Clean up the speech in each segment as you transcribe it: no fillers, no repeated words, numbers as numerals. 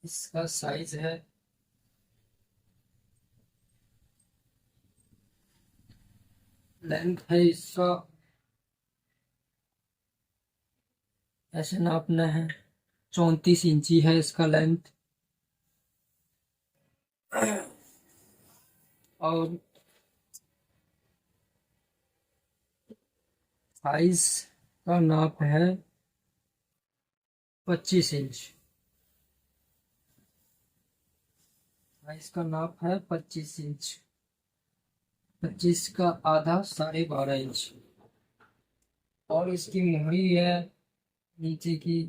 इसका साइज है लेंथ है इसका, ऐसे नापना है, 34 इंची है इसका लेंथ। और साइज का नाप है 25 इंच। साइज का नाप है 25 इंच। 25 का आधा 12.5 इंच। और इसकी मोहरी है नीचे की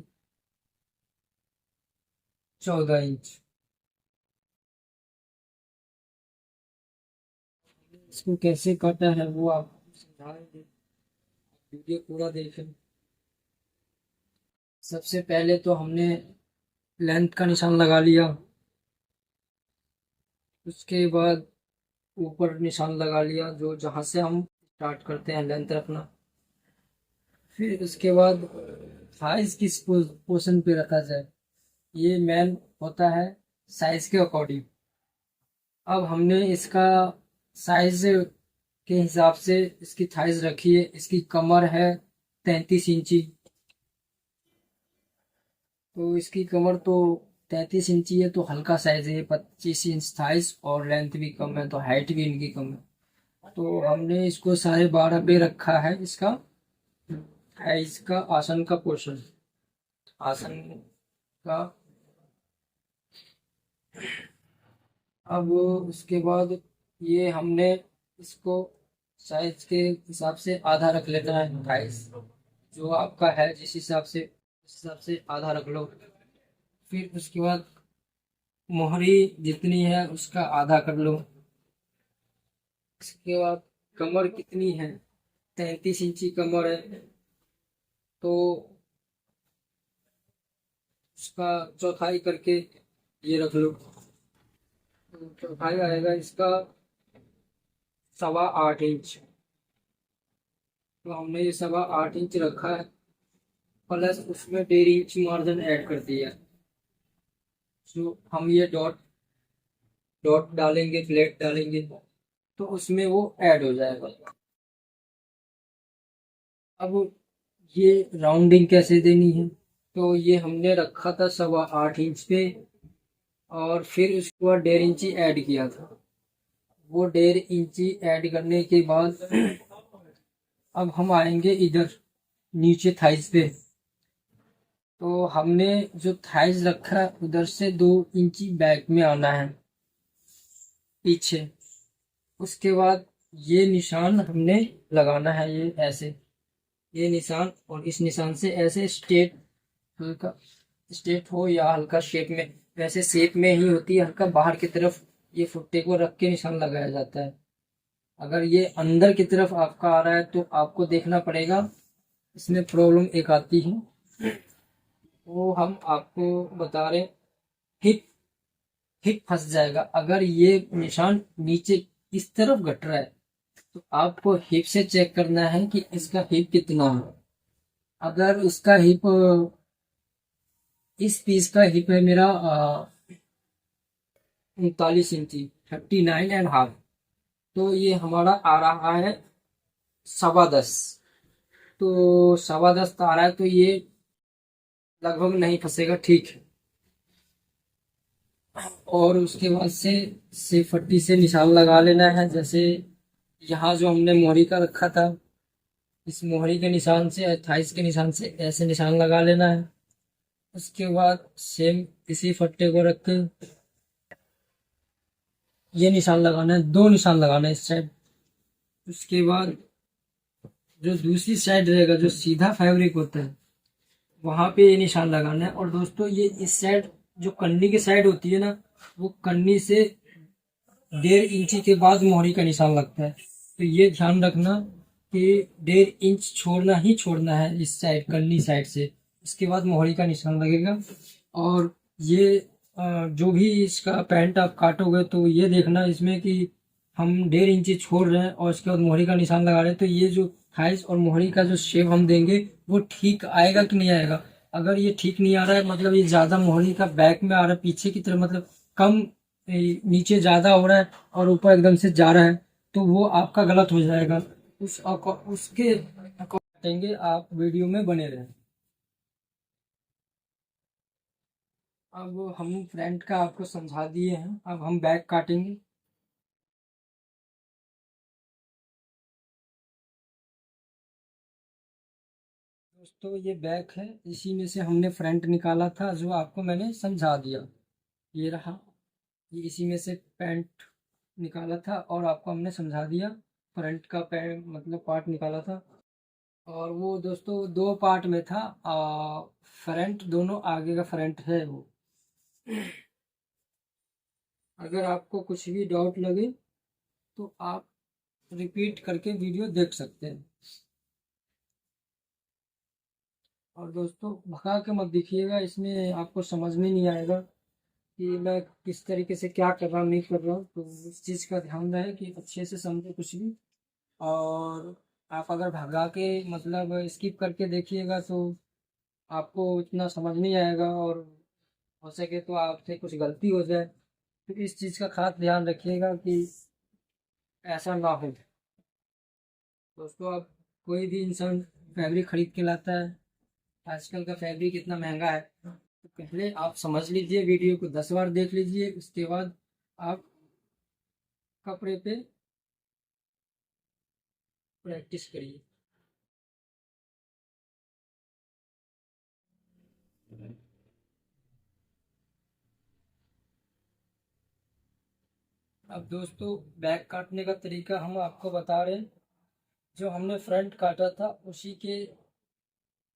14 इंच। इसको कैसे काटा है वो आपको समझाएंगे, वीडियो पूरा देखें। सबसे पहले तो हमने लेंथ का निशान लगा लिया, उसके बाद ऊपर निशान लगा लिया जो जहाँ से हम स्टार्ट करते हैं लेंथ रखना। फिर उसके बाद साइज किस पोर्शन पे रखा जाए, ये मेन होता है साइज के अकॉर्डिंग। अब हमने इसका साइज के हिसाब से इसकी थाइज रखी है। इसकी कमर है 33 इंची, तो इसकी कमर तो 33 इंची है, तो हल्का साइज है। 25 इंच थाइज और लेंथ भी कम है, तो हाइट भी इनकी कम है। तो हमने इसको 12.5 पे रखा है। इसका है इसका आसन का पोर्शन, आसन का। अब उसके बाद ये हमने इसको साइज के हिसाब से आधा रख लेना है। साइज जो आपका है जिस हिसाब से, उस हिसाब से आधा रख लो। फिर उसके बाद मोहरी जितनी है उसका आधा कर लो। इसके बाद कमर कितनी है, 33 इंची कमर है, तो उसका चौथाई करके ये रख लो। तो चौथाई आएगा इसका 8.25 इंच। तो हमने ये 8.25 इंच रखा है, प्लस उसमें 1.5 इंच मार्जिन ऐड कर दिया। जो हम ये डॉट डॉट डालेंगे, फ्लैट डालेंगे, तो उसमें वो ऐड हो जाएगा। अब ये राउंडिंग कैसे देनी है, तो ये हमने रखा था 8.25 इंच पे, और फिर उसके बाद 1.5 इंची ऐड किया था। वो 1.5 इंची ऐड करने के बाद अब हम आएंगे इधर नीचे थाइस पे। तो हमने जो थाइस रखा है उधर से 2 इंची बैक में आना है, पीछे। उसके बाद ये निशान हमने लगाना है, ये ऐसे, ये निशान और इस निशान से ऐसे स्ट्रेट, हल्का स्ट्रेट हो या हल्का शेप में, वैसे शेप में ही होती है, हल्का बाहर की तरफ ये फुट्टे को रख के निशान लगाया जाता है। अगर ये अंदर की तरफ आपका आ रहा है तो आपको देखना पड़ेगा, इसमें प्रॉब्लम एक आती है, वो हम आपको बता रहे हैं। हिप हिप फंस जाएगा अगर ये निशान नीचे इस तरफ घट रहा है, तो आपको हिप से चेक करना है कि इसका हिप कितना है। अगर उसका हिप, इस पीस का हिप है मेरा 39 इंची, 39.5, तो ये हमारा आ रहा है 10.15। तो 10.15 आ रहा है, तो ये लगभग नहीं फंसेगा, ठीक है। और उसके बाद से फट्टी से निशान लगा लेना है। जैसे यहाँ जो हमने मोहरी का रखा था, इस मोहरी के निशान से, 28 के निशान से ऐसे निशान लगा लेना है। उसके बाद सेम इसी फट्टे को रख के ये निशान लगाना है, 2 निशान लगाना है इस साइड। उसके बाद जो दूसरी साइड रहेगा, जो सीधा फैब्रिक होता है, वहां पे ये निशान लगाना है। और दोस्तों ये इस साइड जो कन्नी की साइड होती है ना, वो कन्नी से 1.5 इंची के बाद मोहरी का निशान लगता है। तो ये ध्यान रखना कि 1.5 इंच छोड़ना ही छोड़ना है इस साइड, कन्नी साइड से, उसके बाद मोहरी का निशान लगेगा। और ये जो भी इसका पैंट आप काटोगे तो ये देखना इसमें कि हम 1.5 इंची छोड़ रहे हैं और उसके बाद मोहरी का निशान लगा रहे हैं, तो ये जो थाइस और मोहरी का जो शेप हम देंगे वो ठीक आएगा कि नहीं आएगा। अगर ये ठीक नहीं आ रहा है, मतलब ये ज़्यादा मोहरी का बैक में आ रहा है पीछे की तरफ, मतलब कम नीचे ज़्यादा हो रहा है और ऊपर एकदम से जा रहा है, तो वो आपका गलत हो जाएगा। उसके अकॉर्डिंग आप वीडियो में बने रहें। अब हम फ्रंट का आपको समझा दिए हैं, अब हम बैक काटेंगे। दोस्तों ये बैक है, इसी में से हमने फ्रंट निकाला था, जो आपको मैंने समझा दिया। ये रहा, ये इसी में से पैंट निकाला था और आपको हमने समझा दिया। फ्रंट का पैंट मतलब पार्ट निकाला था, और वो दोस्तों दो पार्ट में था। फ्रंट दोनों आगे का फ्रंट है वो। अगर आपको कुछ भी डाउट लगे तो आप रिपीट करके वीडियो देख सकते हैं। और दोस्तों भगा के मत दिखिएगा, इसमें आपको समझ में नहीं आएगा कि मैं किस तरीके से क्या कर रहा हूँ नहीं कर रहा हूँ, तो इस चीज़ का ध्यान रहे कि अच्छे से समझे कुछ भी। और आप अगर भगा के मतलब स्किप करके देखिएगा तो आपको इतना समझ नहीं आएगा, और हो सके तो आपसे कुछ गलती हो जाए, तो इस चीज़ का खास ध्यान रखिएगा कि ऐसा ना हो। दोस्तों अब कोई भी इंसान फैब्रिक खरीद के लाता है, आजकल का फैब्रिक इतना महंगा है, तो पहले आप समझ लीजिए, वीडियो को 10 बार देख लीजिए, उसके बाद आप कपड़े पे प्रैक्टिस करिए। अब दोस्तों बैक काटने का तरीका हम आपको बता रहे हैं। जो हमने फ्रंट काटा था उसी के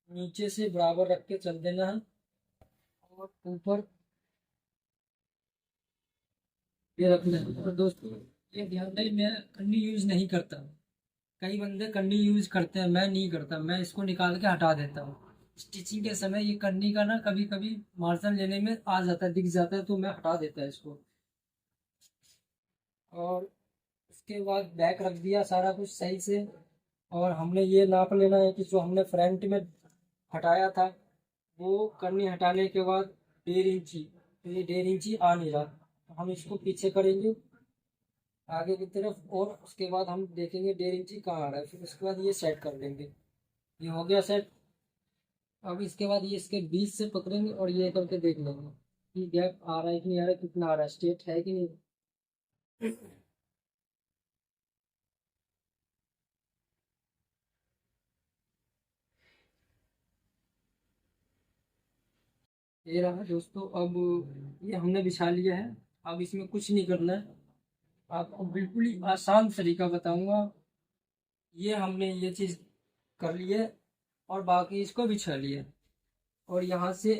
नीचे से बराबर रख के चल देना है, और ऊपर ये रखना है। और दोस्तों ये ध्यान रहे, मैं कंडी यूज नहीं करता। कई बंदे कंडी यूज करते हैं, मैं नहीं करता, मैं इसको निकाल के हटा देता हूँ। स्टिचिंग के समय ये कंडी का ना कभी कभी मार्जिन लेने में आ जाता है, दिख जाता है, तो मैं हटा देता है इसको। और उसके बाद बैक रख दिया सारा कुछ सही से, और हमने ये नाप लेना है कि जो हमने फ्रंट में हटाया था, वो करनी हटाने के बाद 1.5 इंची, तो ये 1.5 इंची आ नहीं रहा, तो हम इसको पीछे करेंगे आगे की तरफ, और उसके बाद हम देखेंगे 1.5 इंची कहाँ आ रहा है, फिर उसके बाद ये सेट कर लेंगे। ये हो गया सेट। अब इसके बाद ये इसके बीच से पकड़ेंगे और ये करके देख लेंगे कि गैप आ रहा है कि नहीं आ रहा है, कितना आ रहा है, स्ट्रेट है कि नहीं। ये रहा दोस्तों, अब ये हमने बिछा लिया है। अब इसमें कुछ नहीं करना है, आपको बिल्कुल ही आसान तरीका बताऊंगा। ये हमने ये चीज़ कर ली है, और बाकी इसको बिछा लिया। और यहाँ से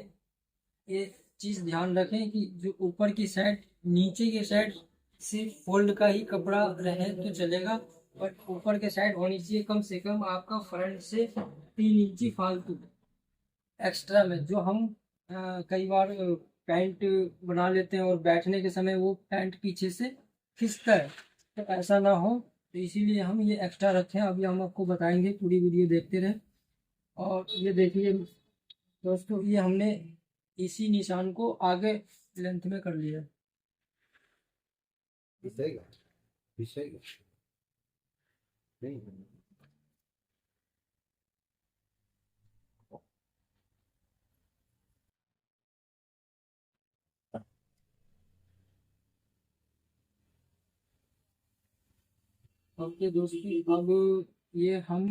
एक चीज़ ध्यान रखें कि जो ऊपर की साइड, नीचे की साइड सिर्फ फोल्ड का ही कपड़ा रहे तो चलेगा, बट ऊपर के साइड होनी चाहिए कम से कम आपका फ्रंट से 3 इंची फालतू एक्स्ट्रा में। जो हम कई बार पैंट बना लेते हैं और बैठने के समय वो पैंट पीछे से खिंचता है, तो ऐसा ना हो, तो इसीलिए हम ये एक्स्ट्रा रखें। अभी हम आपको बताएंगे, पूरी वीडियो देखते रहें। और ये देखिए दोस्तों, ये हमने इसी निशान को आगे लेंथ में कर लिया। दिखेगा दिखेगा नहीं। ओके दोस्तों, अब ये हम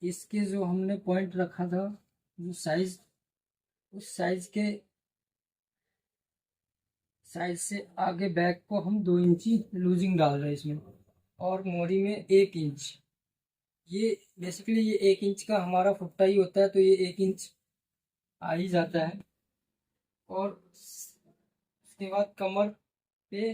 इसके जो हमने पॉइंट रखा था, जो साइज, उस साइज से आगे बैक को हम 2 इंची लूजिंग डाल रहे हैं इसमें, और मोरी में 1 इंच। ये बेसिकली ये 1 इंच का हमारा फुट्टा ही होता है, तो ये 1 इंच आ ही जाता है। और उसके बाद कमर पे